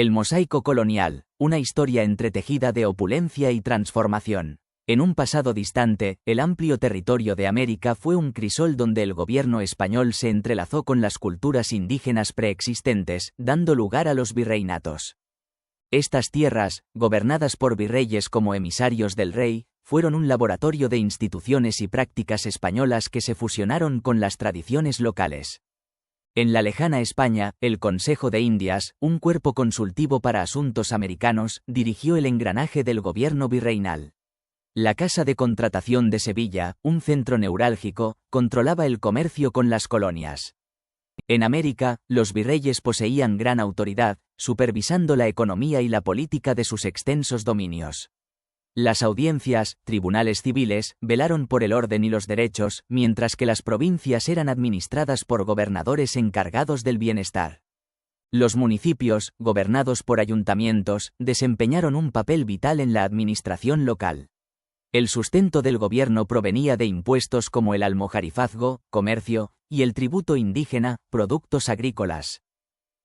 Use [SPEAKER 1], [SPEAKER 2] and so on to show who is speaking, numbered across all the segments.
[SPEAKER 1] El mosaico colonial, una historia entretejida de opulencia y transformación. En un pasado distante, el amplio territorio de América fue un crisol donde el gobierno español se entrelazó con las culturas indígenas preexistentes, dando lugar a los virreinatos. Estas tierras, gobernadas por virreyes como emisarios del rey, fueron un laboratorio de instituciones y prácticas españolas que se fusionaron con las tradiciones locales. En la lejana España, el Consejo de Indias, un cuerpo consultivo para asuntos americanos, dirigió el engranaje del gobierno virreinal. La Casa de Contratación de Sevilla, un centro neurálgico, controlaba el comercio con las colonias. En América, los virreyes poseían gran autoridad, supervisando la economía y la política de sus extensos dominios. Las audiencias, tribunales civiles, velaron por el orden y los derechos, mientras que las provincias eran administradas por gobernadores encargados del bienestar. Los municipios, gobernados por ayuntamientos, desempeñaron un papel vital en la administración local. El sustento del gobierno provenía de impuestos como el almojarifazgo, comercio, y el tributo indígena, productos agrícolas.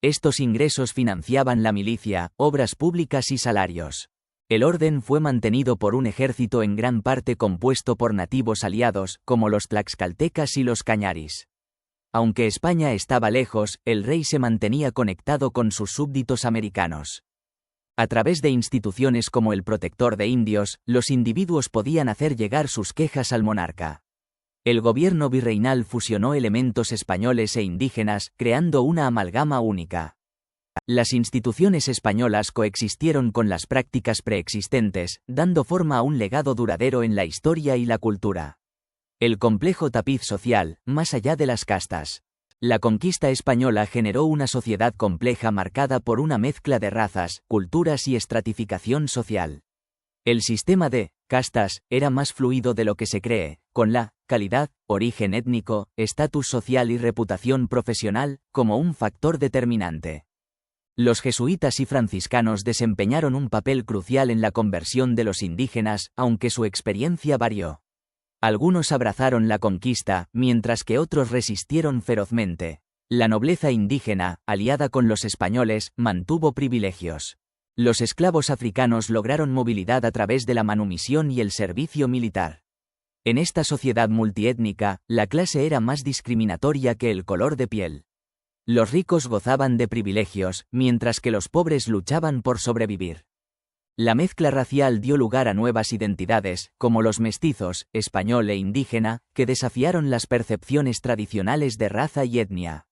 [SPEAKER 1] Estos ingresos financiaban la milicia, obras públicas y salarios. El orden fue mantenido por un ejército en gran parte compuesto por nativos aliados, como los tlaxcaltecas y los cañaris. Aunque España estaba lejos, el rey se mantenía conectado con sus súbditos americanos. A través de instituciones como el Protector de Indios, los individuos podían hacer llegar sus quejas al monarca. El gobierno virreinal fusionó elementos españoles e indígenas, creando una amalgama única. Las instituciones españolas coexistieron con las prácticas preexistentes, dando forma a un legado duradero en la historia y la cultura. El complejo tapiz social, más allá de las castas. La conquista española generó una sociedad compleja marcada por una mezcla de razas, culturas y estratificación social. El sistema de castas era más fluido de lo que se cree, con la calidad, origen étnico, estatus social y reputación profesional como un factor determinante. Los jesuitas y franciscanos desempeñaron un papel crucial en la conversión de los indígenas, aunque su experiencia varió. Algunos abrazaron la conquista, mientras que otros resistieron ferozmente. La nobleza indígena, aliada con los españoles, mantuvo privilegios. Los esclavos africanos lograron movilidad a través de la manumisión y el servicio militar. En esta sociedad multiétnica, la clase era más discriminatoria que el color de piel. Los ricos gozaban de privilegios, mientras que los pobres luchaban por sobrevivir. La mezcla racial dio lugar a nuevas identidades, como los mestizos, español e indígena, que desafiaron las percepciones tradicionales de raza y etnia.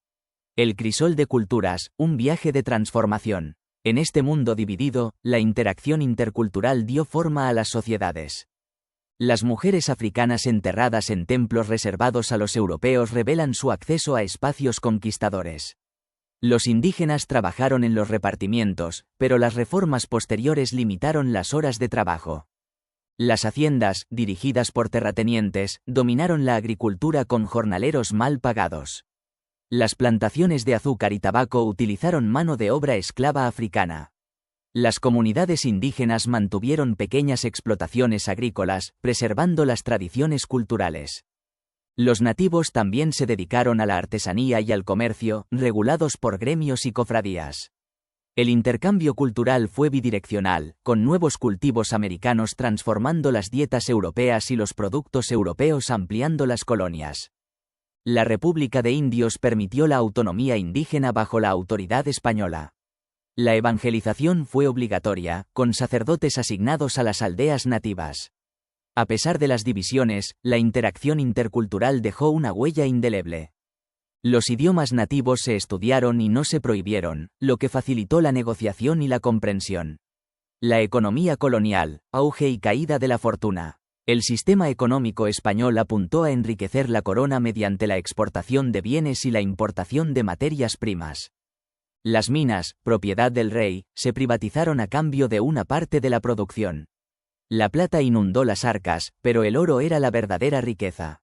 [SPEAKER 1] El crisol de culturas, un viaje de transformación. En este mundo dividido, la interacción intercultural dio forma a las sociedades. Las mujeres africanas enterradas en templos reservados a los europeos revelan su acceso a espacios conquistadores. Los indígenas trabajaron en los repartimientos, pero las reformas posteriores limitaron las horas de trabajo. Las haciendas, dirigidas por terratenientes, dominaron la agricultura con jornaleros mal pagados. Las plantaciones de azúcar y tabaco utilizaron mano de obra esclava africana. Las comunidades indígenas mantuvieron pequeñas explotaciones agrícolas, preservando las tradiciones culturales. Los nativos también se dedicaron a la artesanía y al comercio, regulados por gremios y cofradías. El intercambio cultural fue bidireccional, con nuevos cultivos americanos transformando las dietas europeas y los productos europeos ampliando las colonias. La República de Indios permitió la autonomía indígena bajo la autoridad española. La evangelización fue obligatoria, con sacerdotes asignados a las aldeas nativas. A pesar de las divisiones, la interacción intercultural dejó una huella indeleble. Los idiomas nativos se estudiaron y no se prohibieron, lo que facilitó la negociación y la comprensión. La economía colonial, auge y caída de la fortuna. El sistema económico español apuntó a enriquecer la corona mediante la exportación de bienes y la importación de materias primas. Las minas, propiedad del rey, se privatizaron a cambio de una parte de la producción. La plata inundó las arcas, pero el oro era la verdadera riqueza.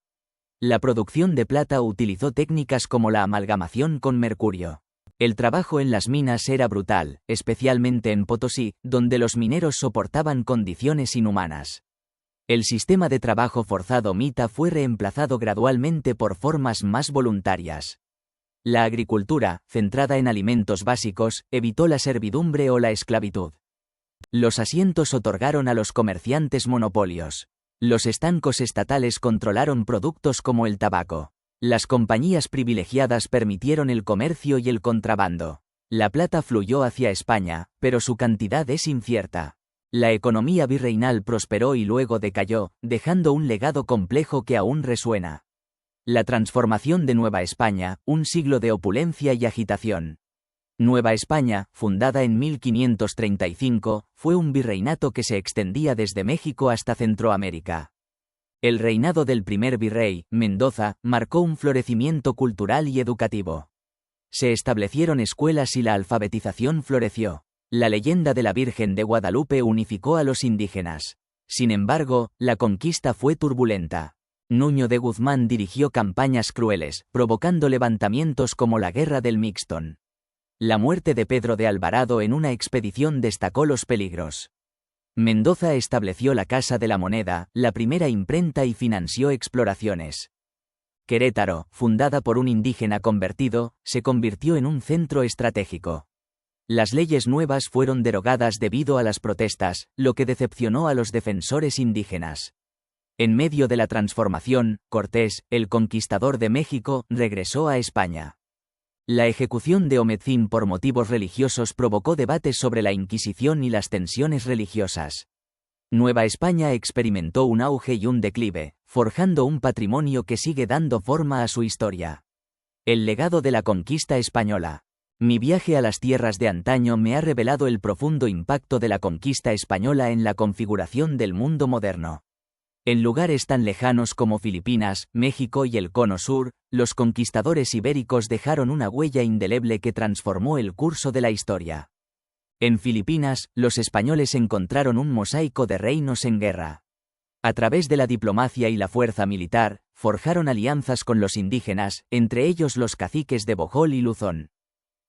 [SPEAKER 1] La producción de plata utilizó técnicas como la amalgamación con mercurio. El trabajo en las minas era brutal, especialmente en Potosí, donde los mineros soportaban condiciones inhumanas. El sistema de trabajo forzado mita fue reemplazado gradualmente por formas más voluntarias. La agricultura, centrada en alimentos básicos, evitó la servidumbre o la esclavitud. Los asientos otorgaron a los comerciantes monopolios. Los estancos estatales controlaron productos como el tabaco. Las compañías privilegiadas permitieron el comercio y el contrabando. La plata fluyó hacia España, pero su cantidad es incierta. La economía virreinal prosperó y luego decayó, dejando un legado complejo que aún resuena. La transformación de Nueva España, un siglo de opulencia y agitación. Nueva España, fundada en 1535, fue un virreinato que se extendía desde México hasta Centroamérica. El reinado del primer virrey, Mendoza, marcó un florecimiento cultural y educativo. Se establecieron escuelas y la alfabetización floreció. La leyenda de la Virgen de Guadalupe unificó a los indígenas. Sin embargo, la conquista fue turbulenta. Nuño de Guzmán dirigió campañas crueles, provocando levantamientos como la Guerra del Mixtón. La muerte de Pedro de Alvarado en una expedición destacó los peligros. Mendoza estableció la Casa de la Moneda, la primera imprenta y financió exploraciones. Querétaro, fundada por un indígena convertido, se convirtió en un centro estratégico. Las leyes nuevas fueron derogadas debido a las protestas, lo que decepcionó a los defensores indígenas. En medio de la transformación, Cortés, el conquistador de México, regresó a España. La ejecución de Ometzin por motivos religiosos provocó debates sobre la Inquisición y las tensiones religiosas. Nueva España experimentó un auge y un declive, forjando un patrimonio que sigue dando forma a su historia. El legado de la conquista española. Mi viaje a las tierras de antaño me ha revelado el profundo impacto de la conquista española en la configuración del mundo moderno. En lugares tan lejanos como Filipinas, México y el Cono Sur, los conquistadores ibéricos dejaron una huella indeleble que transformó el curso de la historia. En Filipinas, los españoles encontraron un mosaico de reinos en guerra. A través de la diplomacia y la fuerza militar, forjaron alianzas con los indígenas, entre ellos los caciques de Bohol y Luzón.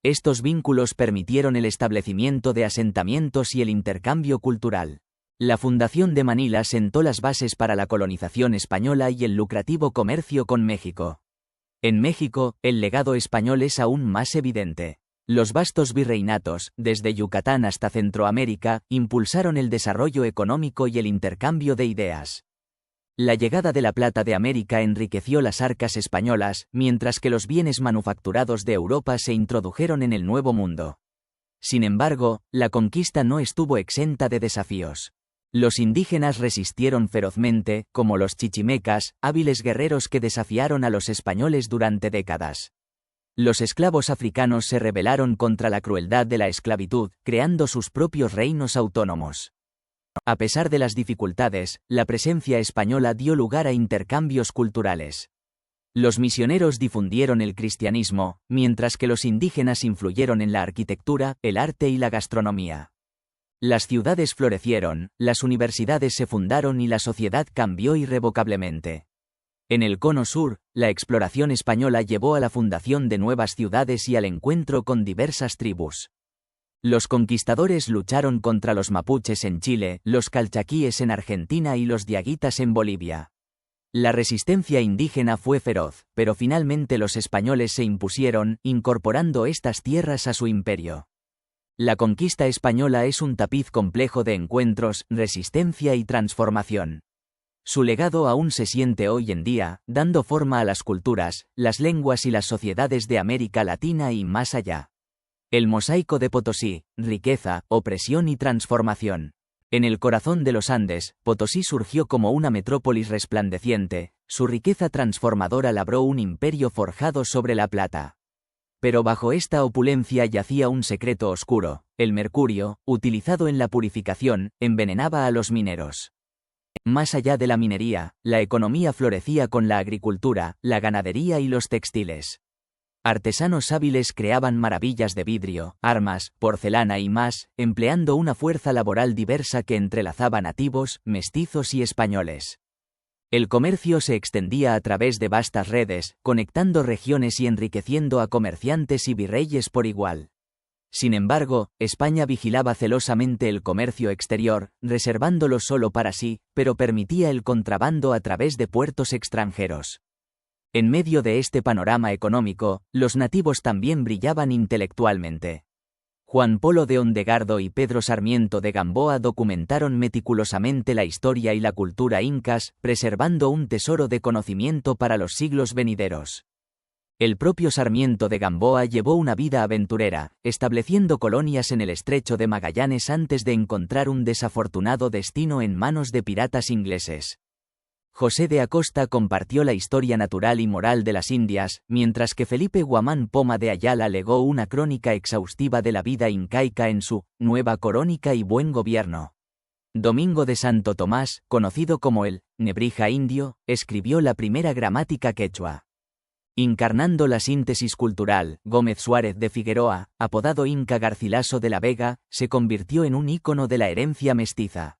[SPEAKER 1] Estos vínculos permitieron el establecimiento de asentamientos y el intercambio cultural. La fundación de Manila sentó las bases para la colonización española y el lucrativo comercio con México. En México, el legado español es aún más evidente. Los vastos virreinatos, desde Yucatán hasta Centroamérica, impulsaron el desarrollo económico y el intercambio de ideas. La llegada de la plata de América enriqueció las arcas españolas, mientras que los bienes manufacturados de Europa se introdujeron en el Nuevo Mundo. Sin embargo, la conquista no estuvo exenta de desafíos. Los indígenas resistieron ferozmente, como los chichimecas, hábiles guerreros que desafiaron a los españoles durante décadas. Los esclavos africanos se rebelaron contra la crueldad de la esclavitud, creando sus propios reinos autónomos. A pesar de las dificultades, la presencia española dio lugar a intercambios culturales. Los misioneros difundieron el cristianismo, mientras que los indígenas influyeron en la arquitectura, el arte y la gastronomía. Las ciudades florecieron, las universidades se fundaron y la sociedad cambió irrevocablemente. En el Cono Sur, la exploración española llevó a la fundación de nuevas ciudades y al encuentro con diversas tribus. Los conquistadores lucharon contra los mapuches en Chile, los calchaquíes en Argentina y los diaguitas en Bolivia. La resistencia indígena fue feroz, pero finalmente los españoles se impusieron, incorporando estas tierras a su imperio. La conquista española es un tapiz complejo de encuentros, resistencia y transformación. Su legado aún se siente hoy en día, dando forma a las culturas, las lenguas y las sociedades de América Latina y más allá. El mosaico de Potosí, riqueza, opresión y transformación. En el corazón de los Andes, Potosí surgió como una metrópolis resplandeciente, su riqueza transformadora labró un imperio forjado sobre la plata. Pero bajo esta opulencia yacía un secreto oscuro: el mercurio, utilizado en la purificación, envenenaba a los mineros. Más allá de la minería, la economía florecía con la agricultura, la ganadería y los textiles. Artesanos hábiles creaban maravillas de vidrio, armas, porcelana y más, empleando una fuerza laboral diversa que entrelazaba nativos, mestizos y españoles. El comercio se extendía a través de vastas redes, conectando regiones y enriqueciendo a comerciantes y virreyes por igual. Sin embargo, España vigilaba celosamente el comercio exterior, reservándolo solo para sí, pero permitía el contrabando a través de puertos extranjeros. En medio de este panorama económico, los nativos también brillaban intelectualmente. Juan Polo de Ondegardo y Pedro Sarmiento de Gamboa documentaron meticulosamente la historia y la cultura incas, preservando un tesoro de conocimiento para los siglos venideros. El propio Sarmiento de Gamboa llevó una vida aventurera, estableciendo colonias en el estrecho de Magallanes antes de encontrar un desafortunado destino en manos de piratas ingleses. José de Acosta compartió la historia natural y moral de las Indias, mientras que Felipe Guamán Poma de Ayala legó una crónica exhaustiva de la vida incaica en su Nueva Corónica y Buen Gobierno. Domingo de Santo Tomás, conocido como el Nebrija Indio, escribió la primera gramática quechua. Encarnando la síntesis cultural, Gómez Suárez de Figueroa, apodado Inca Garcilaso de la Vega, se convirtió en un ícono de la herencia mestiza.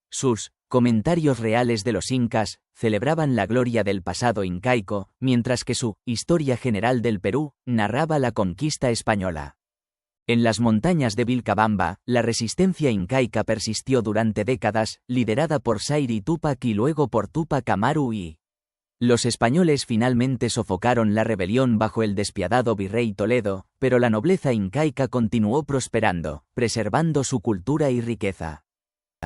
[SPEAKER 1] Sus Comentarios reales de los incas celebraban la gloria del pasado incaico, mientras que su Historia General del Perú narraba la conquista española. En las montañas de Vilcabamba, la resistencia incaica persistió durante décadas, liderada por Sayri Túpac y luego por Túpac Amaru y los españoles finalmente sofocaron la rebelión bajo el despiadado virrey Toledo, pero la nobleza incaica continuó prosperando, preservando su cultura y riqueza.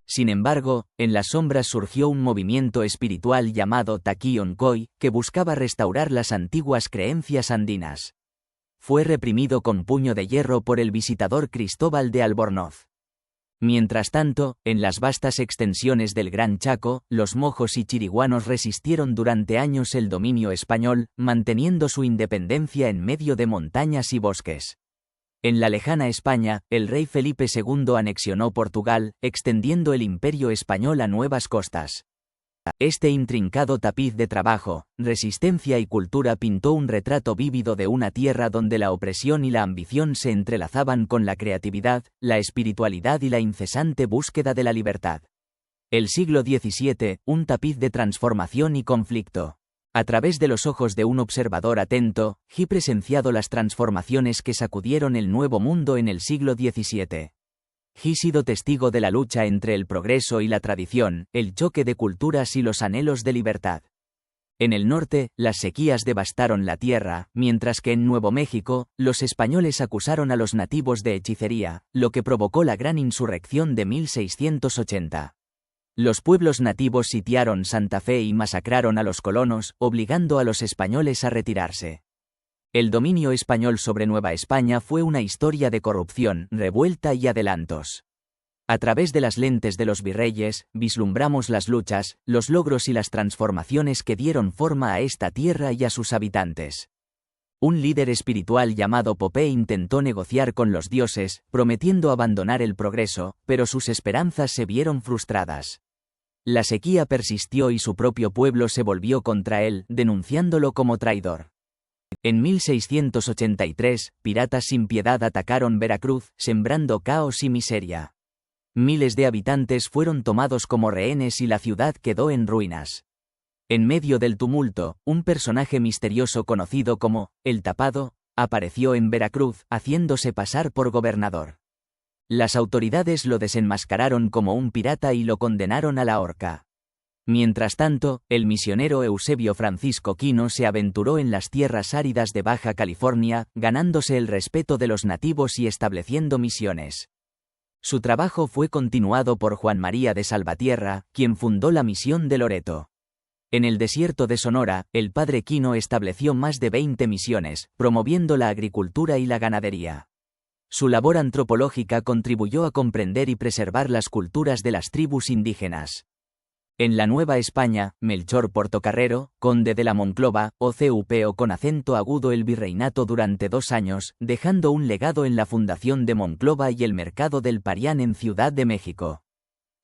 [SPEAKER 1] Sin embargo, en las sombras surgió un movimiento espiritual llamado Taquioncoy, que buscaba restaurar las antiguas creencias andinas. Fue reprimido con puño de hierro por el visitador Cristóbal de Albornoz. Mientras tanto, en las vastas extensiones del Gran Chaco, los mojos y chiriguanos resistieron durante años el dominio español, manteniendo su independencia en medio de montañas y bosques. En la lejana España, el rey Felipe II anexionó Portugal, extendiendo el imperio español a nuevas costas. Este intrincado tapiz de trabajo, resistencia y cultura pintó un retrato vívido de una tierra donde la opresión y la ambición se entrelazaban con la creatividad, la espiritualidad y la incesante búsqueda de la libertad. El siglo XVII, un tapiz de transformación y conflicto. A través de los ojos de un observador atento, he presenciado las transformaciones que sacudieron el Nuevo Mundo en el siglo XVII. He sido testigo de la lucha entre el progreso y la tradición, el choque de culturas y los anhelos de libertad. En el norte, las sequías devastaron la tierra, mientras que en Nuevo México, los españoles acusaron a los nativos de hechicería, lo que provocó la gran insurrección de 1680. Los pueblos nativos sitiaron Santa Fe y masacraron a los colonos, obligando a los españoles a retirarse. El dominio español sobre Nueva España fue una historia de corrupción, revuelta y adelantos. A través de las lentes de los virreyes, vislumbramos las luchas, los logros y las transformaciones que dieron forma a esta tierra y a sus habitantes. Un líder espiritual llamado Popé intentó negociar con los dioses, prometiendo abandonar el progreso, pero sus esperanzas se vieron frustradas. La sequía persistió y su propio pueblo se volvió contra él, denunciándolo como traidor. En 1683, piratas sin piedad atacaron Veracruz, sembrando caos y miseria. Miles de habitantes fueron tomados como rehenes y la ciudad quedó en ruinas. En medio del tumulto, un personaje misterioso conocido como El Tapado apareció en Veracruz, haciéndose pasar por gobernador. Las autoridades lo desenmascararon como un pirata y lo condenaron a la horca. Mientras tanto, el misionero Eusebio Francisco Quino se aventuró en las tierras áridas de Baja California, ganándose el respeto de los nativos y estableciendo misiones. Su trabajo fue continuado por Juan María de Salvatierra, quien fundó la misión de Loreto. En el desierto de Sonora, el padre Quino estableció más de 20 misiones, promoviendo la agricultura y la ganadería. Su labor antropológica contribuyó a comprender y preservar las culturas de las tribus indígenas. En la Nueva España, Melchor Portocarrero, conde de la Monclova, o con acento agudo el virreinato durante 2 años, dejando un legado en la fundación de Monclova y el mercado del Parián en Ciudad de México.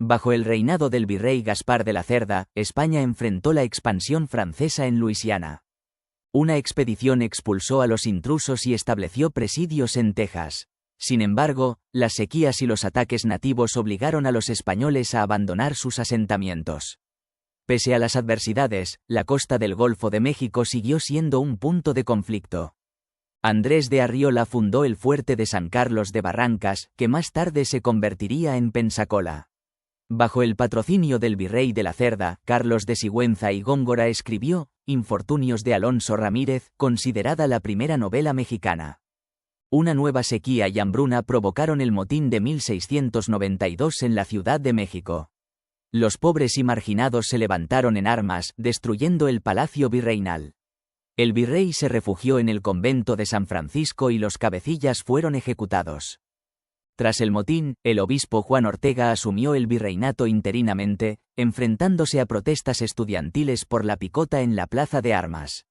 [SPEAKER 1] Bajo el reinado del virrey Gaspar de la Cerda, España enfrentó la expansión francesa en Luisiana. Una expedición expulsó a los intrusos y estableció presidios en Texas. Sin embargo, las sequías y los ataques nativos obligaron a los españoles a abandonar sus asentamientos. Pese a las adversidades, la costa del Golfo de México siguió siendo un punto de conflicto. Andrés de Arriola fundó el fuerte de San Carlos de Barrancas, que más tarde se convertiría en Pensacola. Bajo el patrocinio del virrey de la Cerda, Carlos de Sigüenza y Góngora escribió Infortunios de Alonso Ramírez, considerada la primera novela mexicana. Una nueva sequía y hambruna provocaron el motín de 1692 en la Ciudad de México. Los pobres y marginados se levantaron en armas, destruyendo el palacio virreinal. El virrey se refugió en el convento de San Francisco y los cabecillas fueron ejecutados. Tras el motín, el obispo Juan Ortega asumió el virreinato interinamente, enfrentándose a protestas estudiantiles por la picota en la Plaza de Armas.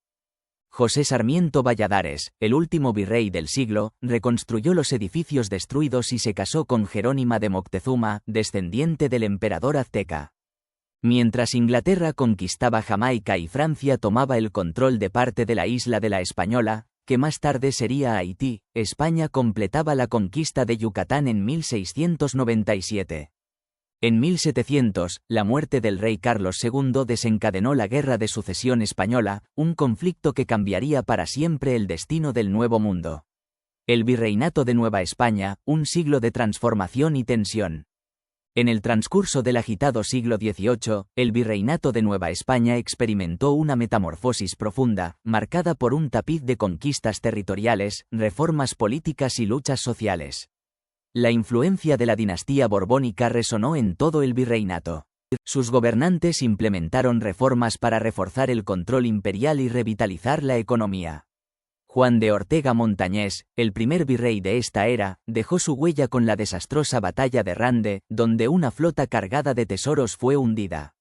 [SPEAKER 1] José Sarmiento Valladares, el último virrey del siglo, reconstruyó los edificios destruidos y se casó con Jerónima de Moctezuma, descendiente del emperador azteca. Mientras Inglaterra conquistaba Jamaica y Francia tomaba el control de parte de la isla de la Española, que más tarde sería Haití, España completaba la conquista de Yucatán en 1697. En 1700, la muerte del rey Carlos II desencadenó la Guerra de Sucesión Española, un conflicto que cambiaría para siempre el destino del Nuevo Mundo. El Virreinato de Nueva España, un siglo de transformación y tensión. En el transcurso del agitado siglo XVIII, el Virreinato de Nueva España experimentó una metamorfosis profunda, marcada por un tapiz de conquistas territoriales, reformas políticas y luchas sociales. La influencia de la dinastía borbónica resonó en todo el virreinato. Sus gobernantes implementaron reformas para reforzar el control imperial y revitalizar la economía. Juan de Ortega Montañés, el primer virrey de esta era, dejó su huella con la desastrosa batalla de Rande, donde una flota cargada de tesoros fue hundida.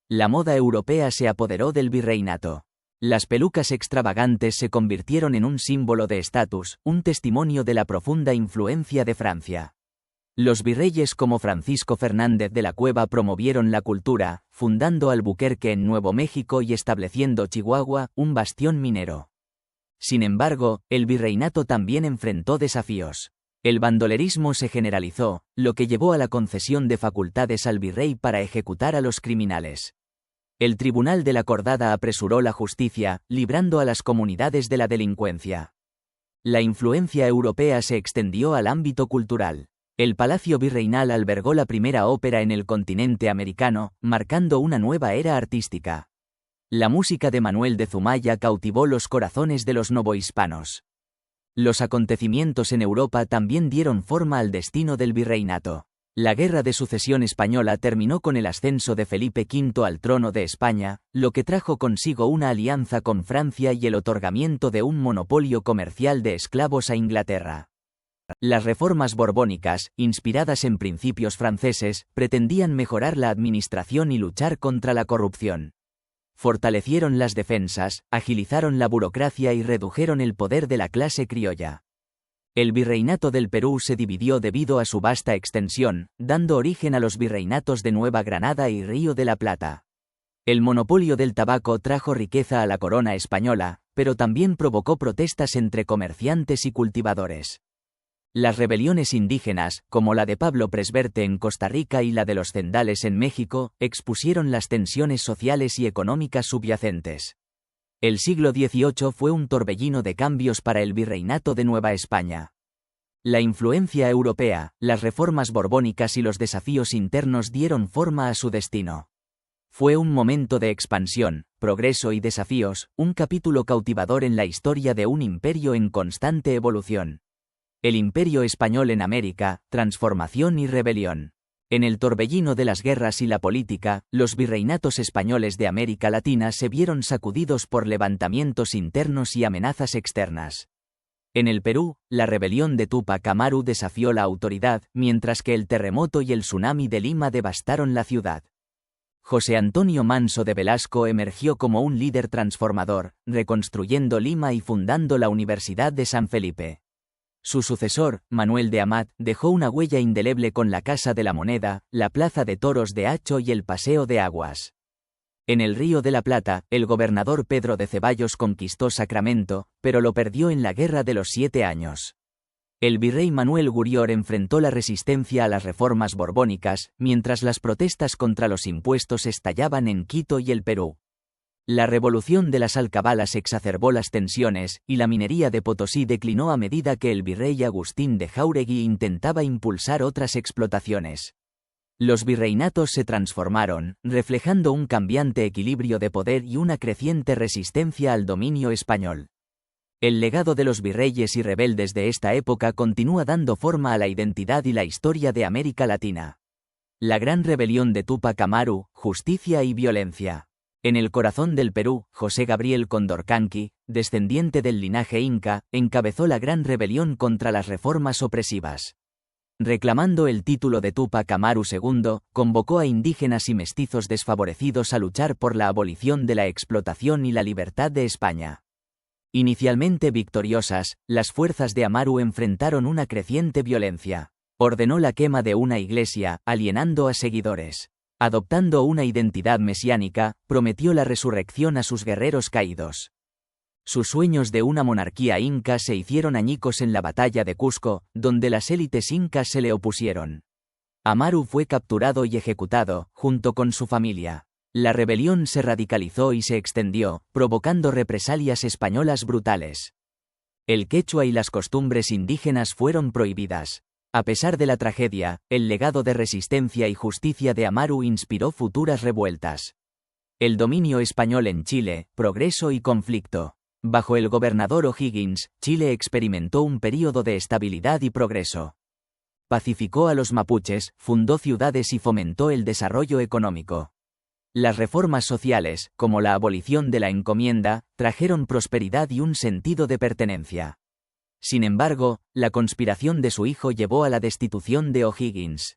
[SPEAKER 1] La moda europea se apoderó del virreinato. Las pelucas extravagantes se convirtieron en un símbolo de estatus, un testimonio de la profunda influencia de Francia. Los virreyes como Francisco Fernández de la Cueva promovieron la cultura, fundando Albuquerque en Nuevo México y estableciendo Chihuahua, un bastión minero. Sin embargo, el virreinato también enfrentó desafíos. El bandolerismo se generalizó, lo que llevó a la concesión de facultades al virrey para ejecutar a los criminales. El Tribunal de la Cordada apresuró la justicia, librando a las comunidades de la delincuencia. La influencia europea se extendió al ámbito cultural. El Palacio Virreinal albergó la primera ópera en el continente americano, marcando una nueva era artística. La música de Manuel de Zumaya cautivó los corazones de los novohispanos. Los acontecimientos en Europa también dieron forma al destino del virreinato. La Guerra de Sucesión Española terminó con el ascenso de Felipe V al trono de España, lo que trajo consigo una alianza con Francia y el otorgamiento de un monopolio comercial de esclavos a Inglaterra. Las reformas borbónicas, inspiradas en principios franceses, pretendían mejorar la administración y luchar contra la corrupción. Fortalecieron las defensas, agilizaron la burocracia y redujeron el poder de la clase criolla. El virreinato del Perú se dividió debido a su vasta extensión, dando origen a los virreinatos de Nueva Granada y Río de la Plata. El monopolio del tabaco trajo riqueza a la corona española, pero también provocó protestas entre comerciantes y cultivadores. Las rebeliones indígenas, como la de Pablo Presberte en Costa Rica y la de los Cendales en México, expusieron las tensiones sociales y económicas subyacentes. El siglo XVIII fue un torbellino de cambios para el virreinato de Nueva España. La influencia europea, las reformas borbónicas y los desafíos internos dieron forma a su destino. Fue un momento de expansión, progreso y desafíos, un capítulo cautivador en la historia de un imperio en constante evolución. El Imperio Español en América, transformación y rebelión. En el torbellino de las guerras y la política, los virreinatos españoles de América Latina se vieron sacudidos por levantamientos internos y amenazas externas. En el Perú, la rebelión de Túpac Amaru desafió la autoridad, mientras que el terremoto y el tsunami de Lima devastaron la ciudad. José Antonio Manso de Velasco emergió como un líder transformador, reconstruyendo Lima y fundando la Universidad de San Felipe. Su sucesor, Manuel de Amat, dejó una huella indeleble con la Casa de la Moneda, la Plaza de Toros de Hacho y el Paseo de Aguas. En el Río de la Plata, el gobernador Pedro de Ceballos conquistó Sacramento, pero lo perdió en la Guerra de los 7 Años. El virrey Manuel Gurior enfrentó la resistencia a las reformas borbónicas, mientras las protestas contra los impuestos estallaban en Quito y el Perú. La revolución de las alcabalas exacerbó las tensiones, y la minería de Potosí declinó a medida que el virrey Agustín de Jáuregui intentaba impulsar otras explotaciones. Los virreinatos se transformaron, reflejando un cambiante equilibrio de poder y una creciente resistencia al dominio español. El legado de los virreyes y rebeldes de esta época continúa dando forma a la identidad y la historia de América Latina. La Gran Rebelión de Túpac Amaru, justicia y violencia. En el corazón del Perú, José Gabriel Condorcanqui, descendiente del linaje inca, encabezó la Gran Rebelión contra las reformas opresivas. Reclamando el título de Túpac Amaru II, convocó a indígenas y mestizos desfavorecidos a luchar por la abolición de la explotación y la libertad de España. Inicialmente victoriosas, las fuerzas de Amaru enfrentaron una creciente violencia. Ordenó la quema de una iglesia, alienando a seguidores. Adoptando una identidad mesiánica, prometió la resurrección a sus guerreros caídos. Sus sueños de una monarquía inca se hicieron añicos en la batalla de Cusco, donde las élites incas se le opusieron. Amaru fue capturado y ejecutado, junto con su familia. La rebelión se radicalizó y se extendió, provocando represalias españolas brutales. El quechua y las costumbres indígenas fueron prohibidas. A pesar de la tragedia, el legado de resistencia y justicia de Amaru inspiró futuras revueltas. El dominio español en Chile, progreso y conflicto. Bajo el gobernador O'Higgins, Chile experimentó un período de estabilidad y progreso. Pacificó a los mapuches, fundó ciudades y fomentó el desarrollo económico. Las reformas sociales, como la abolición de la encomienda, trajeron prosperidad y un sentido de pertenencia. Sin embargo, la conspiración de su hijo llevó a la destitución de O'Higgins.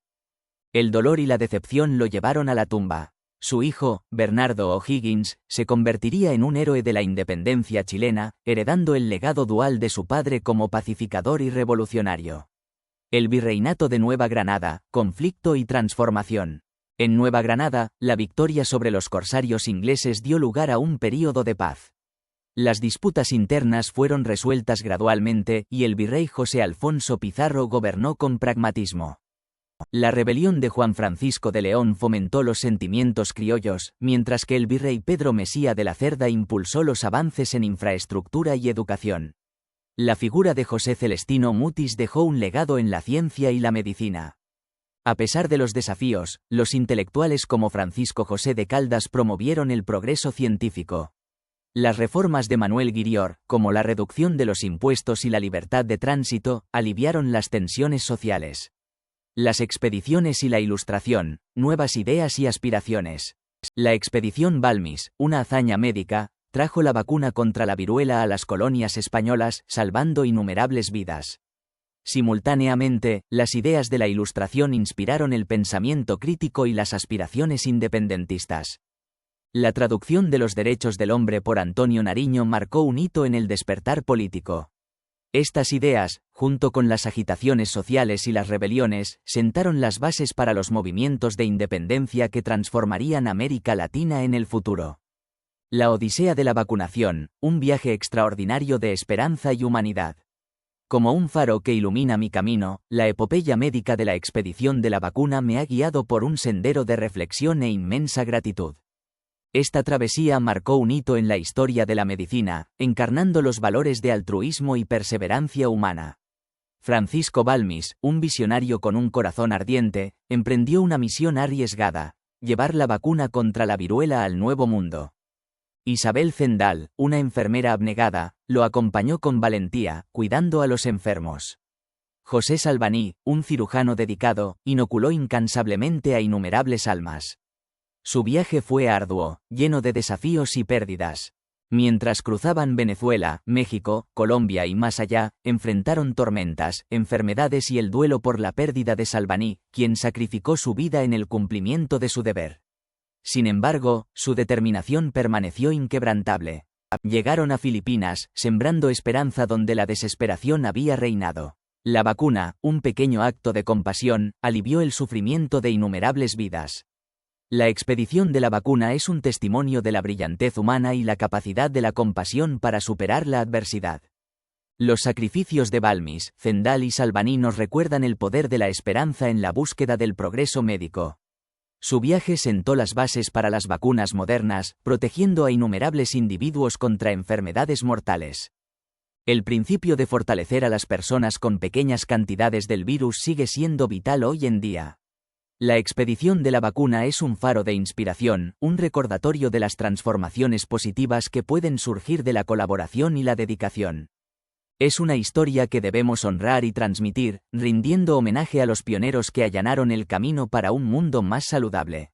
[SPEAKER 1] El dolor y la decepción lo llevaron a la tumba. Su hijo, Bernardo O'Higgins, se convertiría en un héroe de la independencia chilena, heredando el legado dual de su padre como pacificador y revolucionario. El Virreinato de Nueva Granada, conflicto y transformación. En Nueva Granada, la victoria sobre los corsarios ingleses dio lugar a un período de paz. Las disputas internas fueron resueltas gradualmente y el virrey José Alfonso Pizarro gobernó con pragmatismo. La rebelión de Juan Francisco de León fomentó los sentimientos criollos, mientras que el virrey Pedro Mesía de la Cerda impulsó los avances en infraestructura y educación. La figura de José Celestino Mutis dejó un legado en la ciencia y la medicina. A pesar de los desafíos, los intelectuales como Francisco José de Caldas promovieron el progreso científico. Las reformas de Manuel Guirior, como la reducción de los impuestos y la libertad de tránsito, aliviaron las tensiones sociales. Las expediciones y la Ilustración, nuevas ideas y aspiraciones. La expedición Balmis, una hazaña médica, trajo la vacuna contra la viruela a las colonias españolas, salvando innumerables vidas. Simultáneamente, las ideas de la Ilustración inspiraron el pensamiento crítico y las aspiraciones independentistas. La traducción de los derechos del hombre por Antonio Nariño marcó un hito en el despertar político. Estas ideas, junto con las agitaciones sociales y las rebeliones, sentaron las bases para los movimientos de independencia que transformarían América Latina en el futuro. La Odisea de la Vacunación, un viaje extraordinario de esperanza y humanidad. Como un faro que ilumina mi camino, la epopeya médica de la expedición de la vacuna me ha guiado por un sendero de reflexión e inmensa gratitud. Esta travesía marcó un hito en la historia de la medicina, encarnando los valores de altruismo y perseverancia humana. Francisco Balmis, un visionario con un corazón ardiente, emprendió una misión arriesgada: llevar la vacuna contra la viruela al Nuevo Mundo. Isabel Zendal, una enfermera abnegada, lo acompañó con valentía, cuidando a los enfermos. José Salvaní, un cirujano dedicado, inoculó incansablemente a innumerables almas. Su viaje fue arduo, lleno de desafíos y pérdidas. Mientras cruzaban Venezuela, México, Colombia y más allá, enfrentaron tormentas, enfermedades y el duelo por la pérdida de Salvaní, quien sacrificó su vida en el cumplimiento de su deber. Sin embargo, su determinación permaneció inquebrantable. Llegaron a Filipinas, sembrando esperanza donde la desesperación había reinado. La vacuna, un pequeño acto de compasión, alivió el sufrimiento de innumerables vidas. La expedición de la vacuna es un testimonio de la brillantez humana y la capacidad de la compasión para superar la adversidad. Los sacrificios de Balmis, Zendal y Salvaní nos recuerdan el poder de la esperanza en la búsqueda del progreso médico. Su viaje sentó las bases para las vacunas modernas, protegiendo a innumerables individuos contra enfermedades mortales. El principio de fortalecer a las personas con pequeñas cantidades del virus sigue siendo vital hoy en día. La expedición de la vacuna es un faro de inspiración, un recordatorio de las transformaciones positivas que pueden surgir de la colaboración y la dedicación. Es una historia que debemos honrar y transmitir, rindiendo homenaje a los pioneros que allanaron el camino para un mundo más saludable.